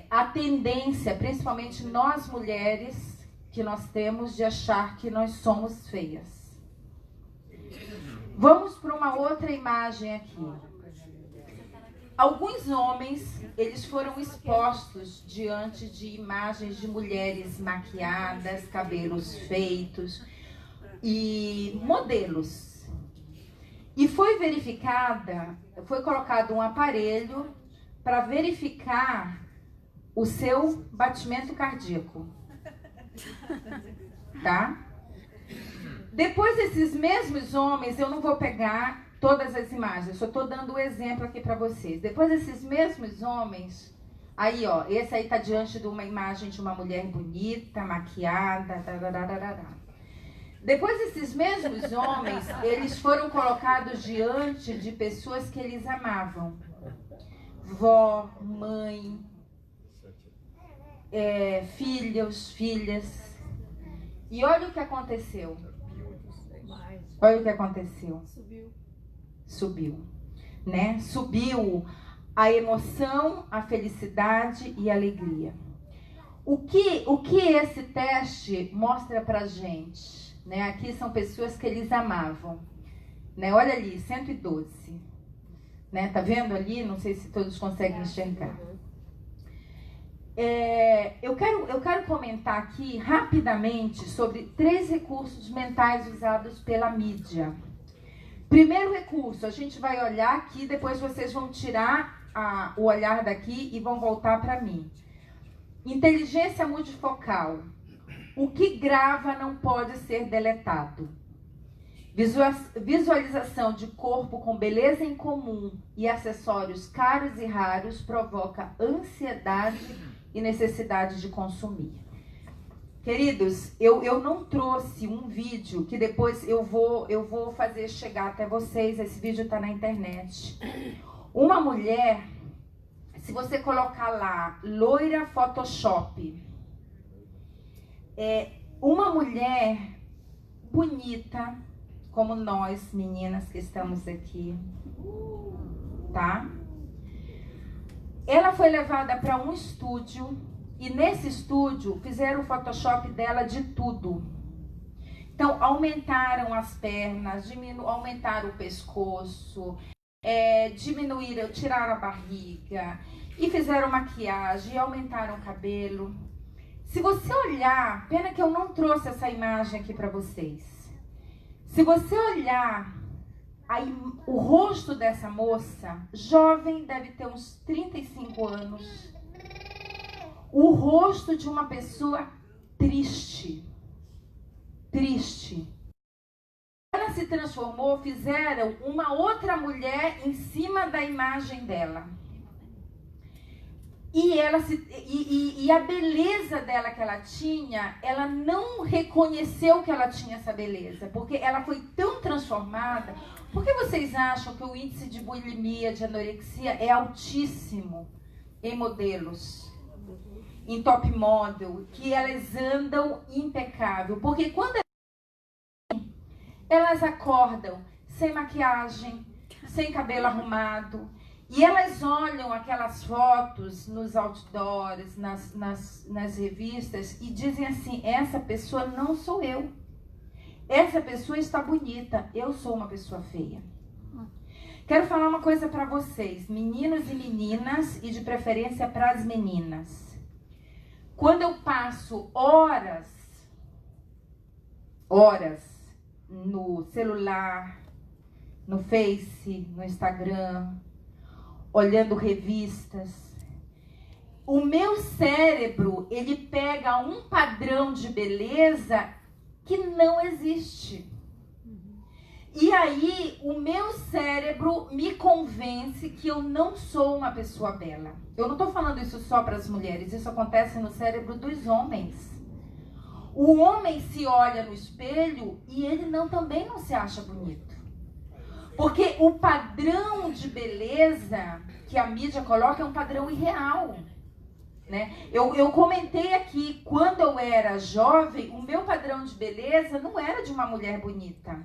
a tendência, principalmente nós mulheres, que nós temos de achar que nós somos feias. Vamos para uma outra imagem aqui. Alguns homens, eles foram expostos diante de imagens de mulheres maquiadas, cabelos feitos e modelos. E foi colocado um aparelho para verificar o seu batimento cardíaco. Tá? Depois desses mesmos homens, eu não vou pegar todas as imagens, só estou dando um exemplo aqui para vocês. Depois desses mesmos homens, aí ó, esse aí está diante de uma imagem de uma mulher bonita, maquiada, Depois desses mesmos homens, eles foram colocados diante de pessoas que eles amavam. Vó, mãe, filhos, filhas. E olha o que aconteceu. Olha o que aconteceu. Subiu. Né? Subiu a emoção, a felicidade e a alegria. O que esse teste mostra pra gente? Né? Aqui são pessoas que eles amavam. Né? Olha ali, 112. Né? Tá vendo ali? Não sei se todos conseguem enxergar. Eu quero comentar aqui rapidamente sobre 3 recursos mentais usados pela mídia. Primeiro recurso, a gente vai olhar aqui, depois vocês vão tirar o olhar daqui e vão voltar para mim. Inteligência multifocal. O que grava não pode ser deletado. Visualização de corpo com beleza em comum e acessórios caros e raros provoca ansiedade e necessidade de consumir. Queridos, eu não trouxe um vídeo que depois eu vou fazer chegar até vocês. Esse vídeo está na internet. Uma mulher, se você colocar lá, loira Photoshop, uma mulher bonita, como nós, meninas que estamos aqui, tá? Ela foi levada para um estúdio e nesse estúdio fizeram o Photoshop dela de tudo. Então, aumentaram as pernas, aumentaram o pescoço, tiraram a barriga e fizeram maquiagem e aumentaram o cabelo. Se você olhar, pena que eu não trouxe essa imagem aqui para vocês. Se você olhar o rosto dessa moça, jovem, deve ter uns 35 anos. O rosto de uma pessoa triste. Triste. Ela se transformou, fizeram uma outra mulher em cima da imagem dela. E a beleza dela que ela tinha, ela não reconheceu que ela tinha essa beleza, porque ela foi tão transformada. Por que vocês acham que o índice de bulimia, de anorexia é altíssimo em modelos, em top model, que elas andam impecável? Porque quando elas acordam sem maquiagem, sem cabelo arrumado, E elas olham aquelas fotos nos outdoors, nas revistas e dizem assim, essa pessoa não sou eu. Essa pessoa está bonita, eu sou uma pessoa feia. Quero falar uma coisa para vocês, meninos e meninas, e de preferência para as meninas. Quando eu passo horas no celular, no Face, no Instagram, olhando revistas, o meu cérebro, ele pega um padrão de beleza que não existe. E aí, o meu cérebro me convence que eu não sou uma pessoa bela. Eu não estou falando isso só para as mulheres, isso acontece no cérebro dos homens. O homem se olha no espelho e ele também não se acha bonito. Porque o padrão de beleza que a mídia coloca é um padrão irreal. Né? Eu comentei aqui, quando eu era jovem, o meu padrão de beleza não era de uma mulher bonita.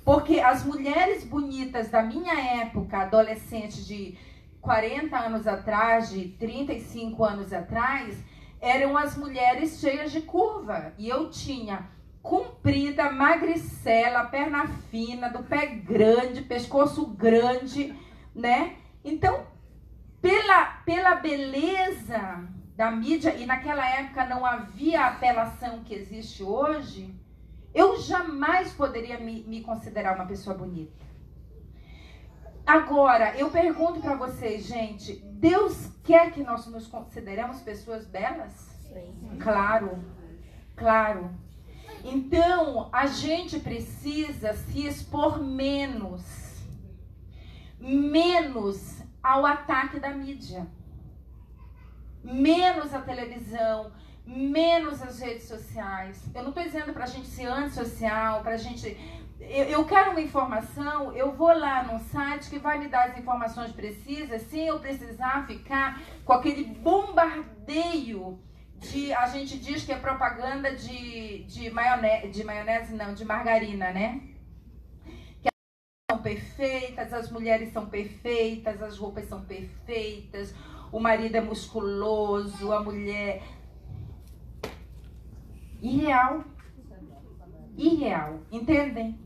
Porque as mulheres bonitas da minha época, adolescente de 40 anos atrás, de 35 anos atrás, eram as mulheres cheias de curva. E eu tinha comprida, magricela, perna fina, do pé grande, pescoço grande, né? Então, pela beleza da mídia, e naquela época não havia a apelação que existe hoje, eu jamais poderia me considerar uma pessoa bonita. Agora, eu pergunto para vocês, gente, Deus quer que nós nos consideremos pessoas belas? Sim. Claro, claro. Então, a gente precisa se expor menos ao ataque da mídia, menos a televisão, menos as redes sociais. Eu não estou dizendo para a gente ser antissocial, para a gente... Eu quero uma informação, eu vou lá num site que vai me dar as informações precisas, sem eu precisar ficar com aquele bombardeio de... A gente diz que é propaganda de maionese, não, de margarina, né? Que são perfeitas, as mulheres são perfeitas, as roupas são perfeitas, o marido é musculoso, a mulher... Irreal, entendem?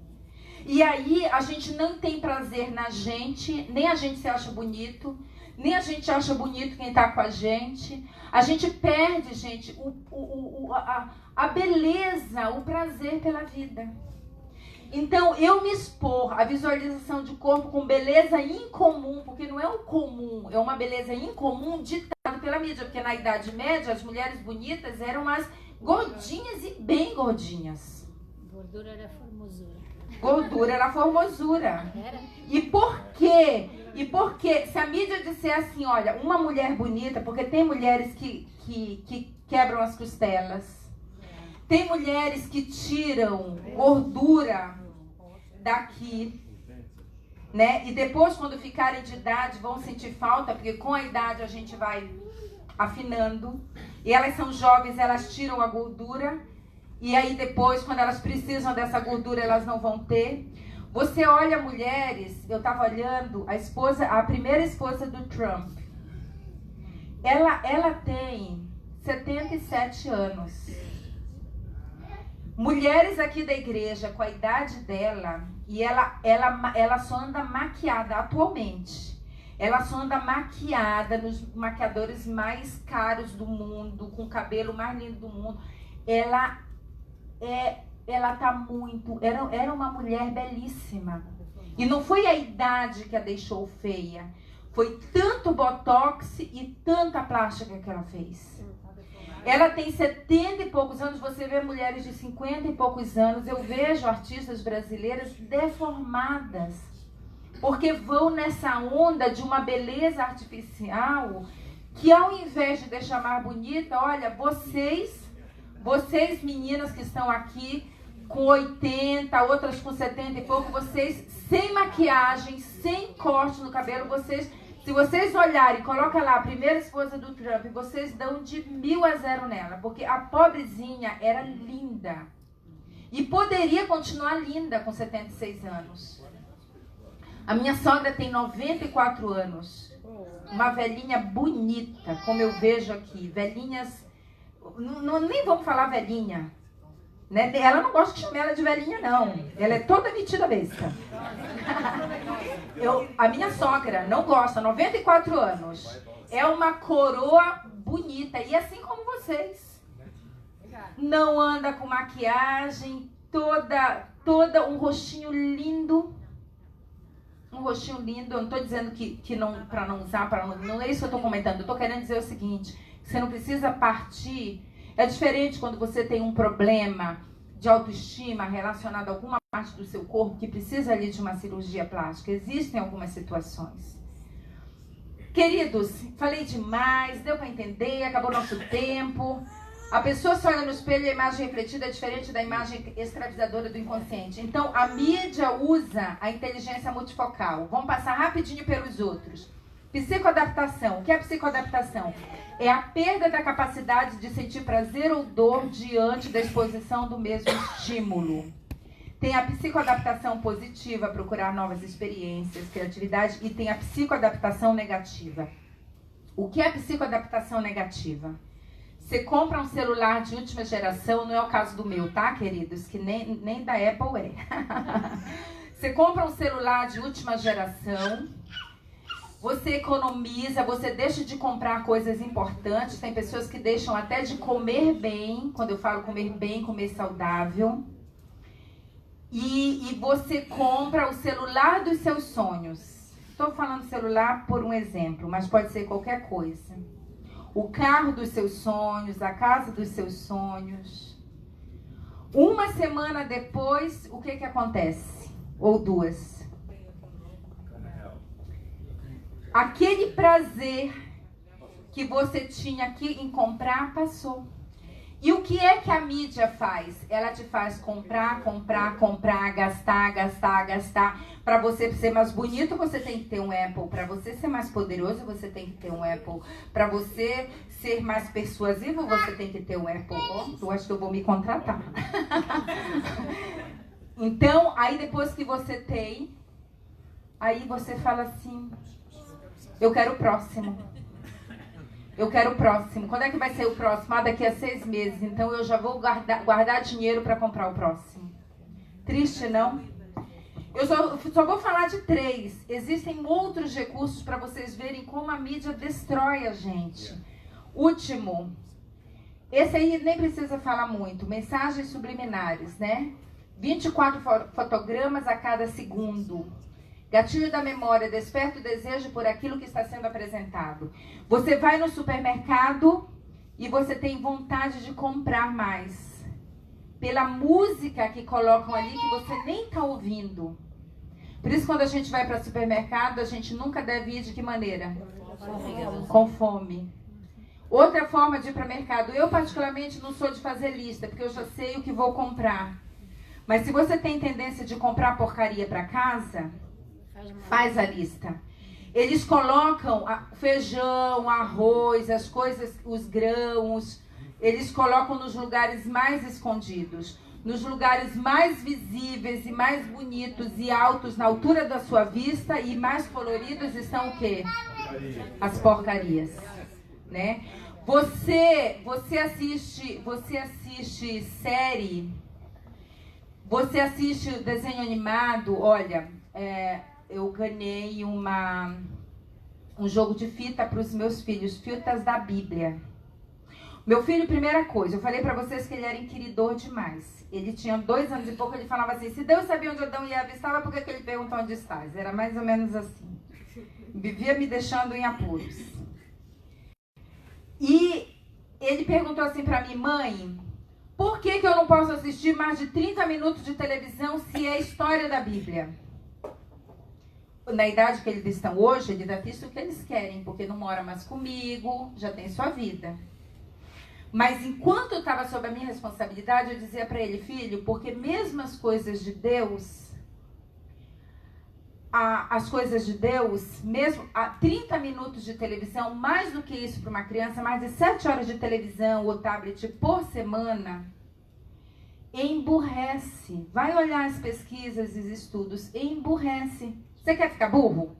E aí a gente não tem prazer na gente, nem a gente se acha bonito, nem a gente acha bonito quem tá com a gente perde, gente, a beleza, o prazer pela vida. Então, eu me expor à visualização de corpo com beleza incomum, porque não é o comum, é uma beleza incomum ditada pela mídia, porque na Idade Média as mulheres bonitas eram as gordinhas e bem gordinhas. Gordura era formosura. Gordura era formosura. E por quê? E porque se a mídia disser assim, olha, uma mulher bonita, porque tem mulheres que quebram as costelas, tem mulheres que tiram gordura daqui, né? E depois, quando ficarem de idade, vão sentir falta, porque com a idade a gente vai afinando. E elas são jovens, elas tiram a gordura. E aí depois, quando elas precisam dessa gordura, elas não vão ter. Você olha mulheres, eu estava olhando a primeira esposa do Trump. Ela tem 77 anos. Mulheres aqui da igreja, com a idade dela, e ela só anda maquiada atualmente. Ela só anda maquiada nos maquiadores mais caros do mundo, com o cabelo mais lindo do mundo. Ela tá muito... Era uma mulher belíssima. E não foi a idade que a deixou feia. Foi tanto botox e tanta plástica que ela fez. Ela tem 70 e poucos anos. Você vê mulheres de 50 e poucos anos. Eu vejo artistas brasileiras deformadas. Porque vão nessa onda de uma beleza artificial que, ao invés de deixar mais bonita, olha, vocês meninas que estão aqui com 80, outras com 70 e pouco, vocês sem maquiagem, sem corte no cabelo, se vocês olharem, coloca lá a primeira esposa do Trump, vocês dão de 1000-0 nela, porque a pobrezinha era linda e poderia continuar linda com 76 anos. A minha sogra tem 94 anos. Uma velhinha bonita, como eu vejo aqui. Velhinhas... nem vamos falar velhinha. Né? Ela não gosta de chamar ela de velhinha, não. Ela é toda metida besta. A minha sogra não gosta, 94 anos. É uma coroa bonita. E assim como vocês. Não anda com maquiagem, toda um rostinho lindo. Um rostinho lindo. Eu não estou dizendo que não, para não usar, não é isso que eu estou comentando. Eu estou querendo dizer o seguinte, você não precisa partir. É diferente quando você tem um problema de autoestima relacionado a alguma parte do seu corpo que precisa ali de uma cirurgia plástica. Existem algumas situações. Queridos, falei demais, deu para entender, acabou nosso tempo. A pessoa só olha no espelho e a imagem refletida é diferente da imagem extravizadora do inconsciente. Então, a mídia usa a inteligência multifocal. Vamos passar rapidinho pelos outros. Psicoadaptação. O que é psicoadaptação? É a perda da capacidade de sentir prazer ou dor diante da exposição do mesmo estímulo. Tem a psicoadaptação positiva, procurar novas experiências, criatividade, e tem a psicoadaptação negativa. O que é a psicoadaptação negativa? Você compra um celular de última geração, não é o caso do meu, tá, queridos? Que nem da Apple é. Você compra um celular de última geração, você economiza, você deixa de comprar coisas importantes. Tem pessoas que deixam até de comer bem, quando eu falo comer bem, comer saudável. E você compra o celular dos seus sonhos. Estou falando celular por um exemplo, mas pode ser qualquer coisa. O carro dos seus sonhos, a casa dos seus sonhos. Uma semana depois, o que acontece? Ou duas. Aquele prazer que você tinha aqui em comprar, passou. E o que é que a mídia faz? Ela te faz comprar, gastar. Para você ser mais bonito, você tem que ter um Apple. Para você ser mais poderoso, você tem que ter um Apple. Para você ser mais persuasivo, você tem que ter um Apple. Eu acho que eu vou me contratar. Então, aí depois que você tem, aí você fala assim, eu quero o próximo. Eu quero o próximo. Quando é que vai ser o próximo? Daqui a 6 meses. Então eu já vou guardar dinheiro para comprar o próximo. Triste, não? Eu só vou falar de 3. Existem outros recursos para vocês verem como a mídia destrói a gente. Último. Esse aí nem precisa falar muito. Mensagens subliminares, né? 24 fotogramas a cada segundo. Gatilho da memória, desperta o desejo por aquilo que está sendo apresentado. Você vai no supermercado e você tem vontade de comprar mais. Pela música que colocam ali que você nem está ouvindo. Por isso, quando a gente vai para o supermercado, a gente nunca deve ir de que maneira? Com fome. Outra forma de ir para o mercado. Eu, particularmente, não sou de fazer lista, porque eu já sei o que vou comprar. Mas se você tem tendência de comprar porcaria para casa... Faz a lista. Eles colocam feijão, arroz, as coisas, os grãos, eles colocam nos lugares mais escondidos, nos lugares mais visíveis e mais bonitos e altos na altura da sua vista, e mais coloridos estão o quê? As porcarias, né? Você assiste série, você assiste desenho animado, olha, eu ganhei um jogo de fita para os meus filhos, fitas da Bíblia. Meu filho, primeira coisa, eu falei para vocês que ele era inquiridor demais. Ele tinha 2 anos e pouco, ele falava assim, se Deus sabia onde Adão e Eva estavam, por que ele perguntou onde estás? Era mais ou menos assim. Vivia me deixando em apuros. E ele perguntou assim para mim, mãe, por que eu não posso assistir mais de 30 minutos de televisão se é a história da Bíblia? Na idade que eles estão hoje, eles assistem o que eles querem, porque não mora mais comigo, já tem sua vida. Mas enquanto eu estava sob a minha responsabilidade, eu dizia para ele, filho, porque mesmo as coisas de Deus, mesmo a 30 minutos de televisão, mais do que isso para uma criança, mais de 7 horas de televisão ou tablet por semana, emburrece. Vai olhar as pesquisas e os estudos, emburrece. Você quer ficar burro?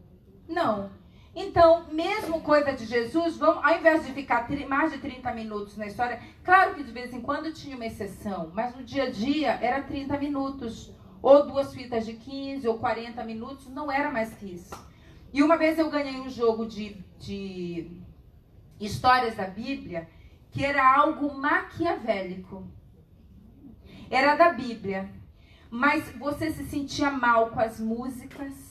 Não. Então, mesmo coisa de Jesus, vamos, ao invés de ficar mais de 30 minutos na história, claro que de vez em quando tinha uma exceção, mas no dia a dia era 30 minutos, ou 2 fitas de 15, ou 40 minutos, não era mais que isso. E uma vez eu ganhei um jogo de histórias da Bíblia, que era algo maquiavélico. Era da Bíblia, mas você se sentia mal com as músicas.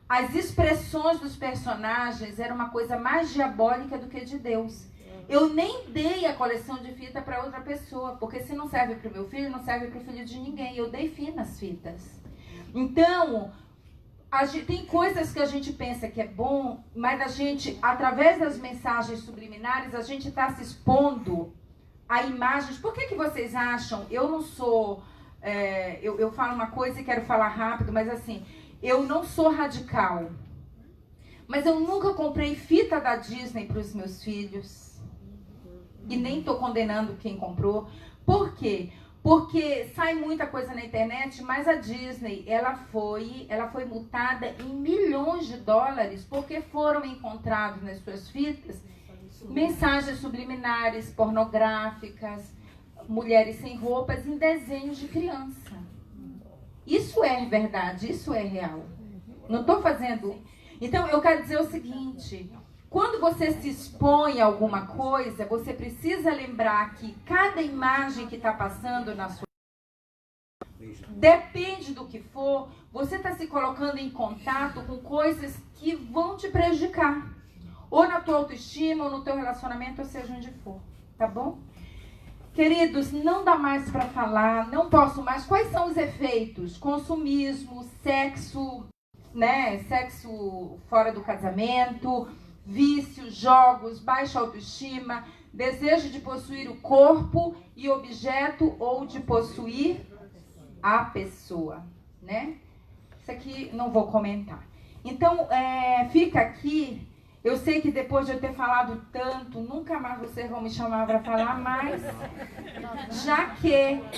As expressões dos personagens eram uma coisa mais diabólica do que de Deus. Eu nem dei a coleção de fita para outra pessoa, porque se não serve para o meu filho, não serve para o filho de ninguém. Eu dei fim nas fitas. Então, tem coisas que a gente pensa que é bom, mas a gente, através das mensagens subliminares, a gente está se expondo a imagens. Por que vocês acham? Eu não sou... eu falo uma coisa e quero falar rápido, mas assim... Eu não sou radical, mas eu nunca comprei fita da Disney para os meus filhos. E nem estou condenando quem comprou. Por quê? Porque sai muita coisa na internet, mas a Disney, ela foi multada em milhões de dólares porque foram encontrados nas suas fitas mensagens subliminares, pornográficas, mulheres sem roupas em desenhos de criança. Isso é verdade, isso é real. Não estou fazendo... Então, eu quero dizer o seguinte, quando você se expõe a alguma coisa, você precisa lembrar que cada imagem que está passando na sua... Depende do que for, você está se colocando em contato com coisas que vão te prejudicar. Ou na tua autoestima, ou no teu relacionamento, ou seja onde for. Tá bom? Queridos, não dá mais para falar, não posso mais. Quais são os efeitos? Consumismo, sexo, né? Sexo fora do casamento, vícios, jogos, baixa autoestima, desejo de possuir o corpo e objeto ou de possuir a pessoa, né? Isso aqui não vou comentar. Então, fica aqui. Eu sei que depois de eu ter falado tanto, nunca mais vocês vão me chamar para falar mais. Já que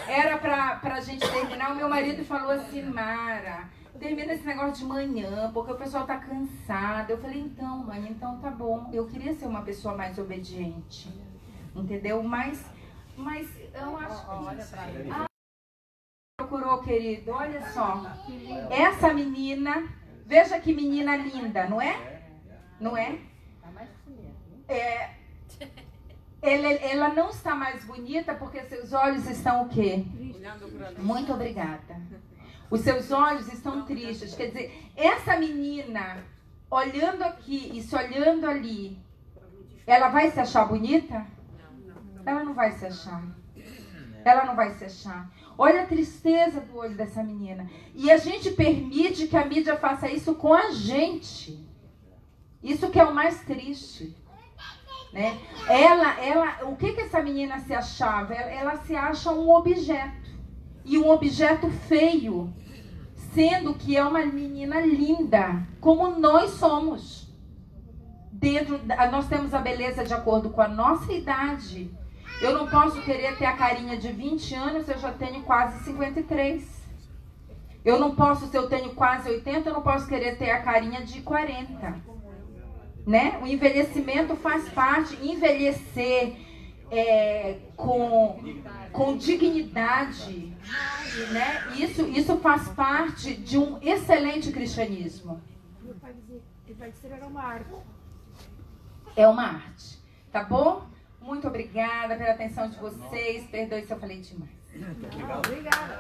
era para a gente terminar, o meu marido falou assim, Mara, termina esse negócio de manhã, porque o pessoal está cansado. Eu falei, então, mãe, então tá bom. Eu queria ser uma pessoa mais obediente, entendeu? Mas eu acho que... procurou, querido, olha só. Essa menina, veja que menina linda, não é? Não é? Ela não está mais bonita porque seus olhos estão o quê? Muito obrigada. Os seus olhos estão tristes. Quer dizer, essa menina, olhando aqui e se olhando ali, ela vai se achar bonita? Ela não vai se achar. Ela não vai se achar. Olha a tristeza do olho dessa menina. E a gente permite que a mídia faça isso com a gente. Isso que é o mais triste, né? O que essa menina se achava? Ela se acha um objeto, e um objeto feio, sendo que é uma menina linda, como nós somos. Nós temos a beleza de acordo com a nossa idade. Eu não posso querer ter a carinha de 20 anos, eu já tenho quase 53. Eu não posso, se eu tenho quase 80, eu não posso querer ter a carinha de 40. Né? O envelhecimento faz parte, envelhecer com dignidade, né? Isso faz parte de um excelente cristianismo. Ele vai dizer era uma arte. É uma arte, tá bom? Muito obrigada pela atenção de vocês. Perdoe se eu falei demais. Obrigada.